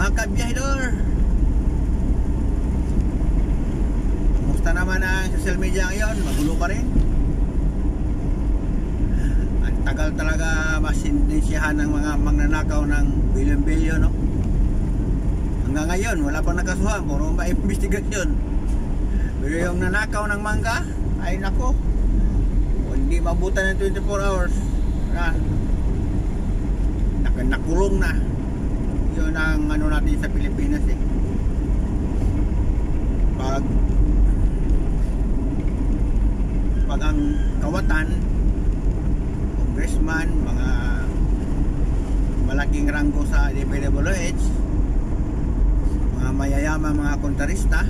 Mga kabiyahidor, kumusta naman ang social media ngayon? Magulo pa rin. Ang tagal talaga masindensyahan ng mga magnanakaw ng bilyon-bilyon, no? Hanggang ngayon wala pang nakasuhan, puro ma-investigasyon. Pero yung nanakaw ng mangga, ay nako, hindi mabutan ng 24 hours nakulong na. Yun ang ano natin sa Pilipinas eh. Pag ang kawatan, congressman, mga malaking ranggo sa DPWH, mga mayayaman, mga kontrarista,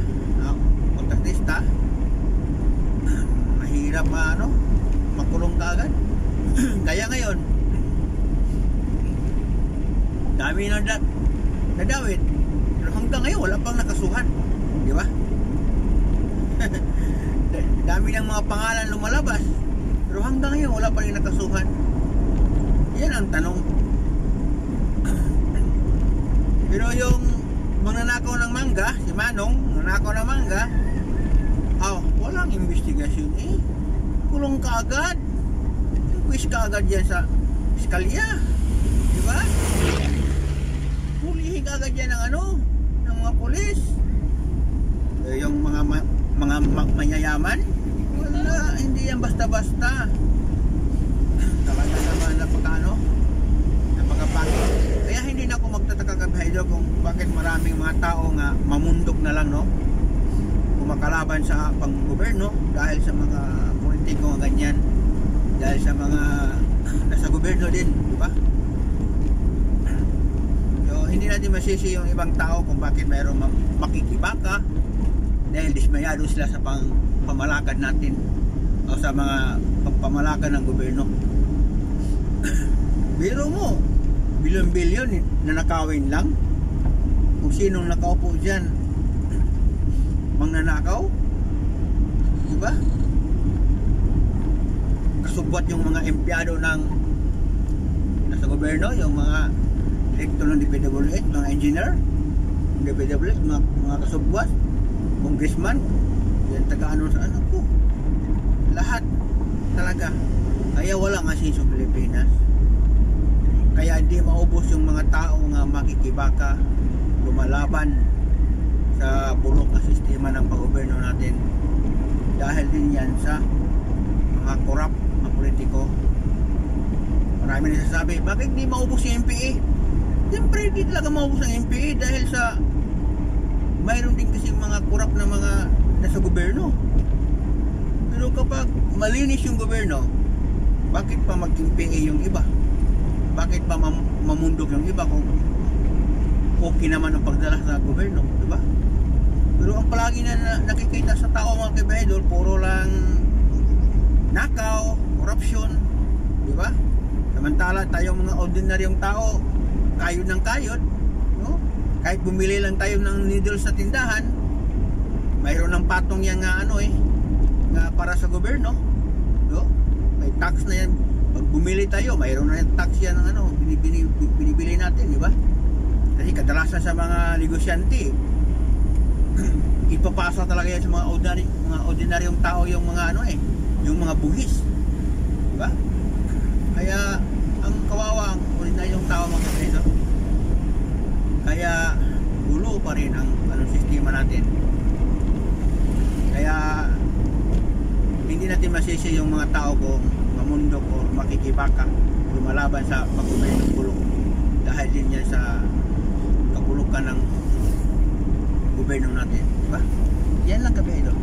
mahirap makulong ka agad. Kaya ngayon dami na nadawit, pero hanggang ngayon wala pang nakasuhan, di ba? Dami ng mga pangalan lumalabas, pero hanggang ngayon wala pa rin nakasuhan. Yan ang tanong. Pero yung magnanakaw ng mangga, si Manong nanakaw ng mangga, walang investigasyon eh. Kulong ka agad, quiz ka agad yan sa iskalya, di ba? Hulihin ka agad yan ng mga pulis. Yung mga mayayaman, wala, hindi yan basta-basta. Talaga naman napakapangit. Kaya hindi na ako magtataka kabahidor kung bakit maraming mga tao nga mamundok na lang, no? Kumakalaban sa pang-gobyerno dahil sa mga politiko nga ganyan, dahil sa mga nasa gobyerno din, di ba? So hindi natin masisi yung ibang tao kung bakit mayroong makikibaka dahil dismayado sila sa pamalakad natin o sa mga pagpamalakad ng gobyerno. Biro mo, bilyon-bilyon na nakawin lang. Kung sinong nakaupo dyan magnanakaw, diba? Kasubot yung mga empleyado ng nasa gobyerno, yung mga direktor ng DPWH, mga engineer DPWH, mga kasubot, congressman, yan taga-ano sa po, lahat talaga. Kaya wala nga sa Pilipinas. Kaya hindi maubos yung mga tao nga makikibaka, lumalaban sa bulok na sistema ng pag-gobyerno natin, dahil din yan sa mga korap na politiko. Marami nagsasabi, bakit hindi maubos yung MPA? Siyempre hindi talaga maubos ang MPA dahil sa mayroon din kasi mga korap na mga nasa gobyerno. Pero kapag malinis yung gobyerno, bakit pa mag-MPA yung iba? Bakit pa mamundok yung iba kung okay naman ang pagdala sa gobyerno, di ba? Pero ang palagi na nakikita sa tao, mga kabahidor, puro lang nakaw, corruption, di ba? Samantala tayong mga ordinaryong tao, kayod ng kayod, no? Kahit bumili lang tayo ng needles sa tindahan, mayroon ng patong yan nga nga para sa gobyerno, no? May tax na yan. Pag bumili tayo, mayroon na yung tax yan ng binibili natin, di ba? Kasi kadalasan sa mga negosyante, ipapasa talaga yan sa mga ordinaryong tao yung mga yung mga buhis, di ba? Kaya ang kawawa ang ordinaryong tao, mga kapatid. Kaya gulo pa rin ang sistema natin. Kaya hindi natin masisi yung mga tao kung mamundok o makikibaka, lumalaban sa pag-gobyerno ng bulok, dahil din yan sa kabulukan ng gobyerno natin, diba? Yan lang kabahidor.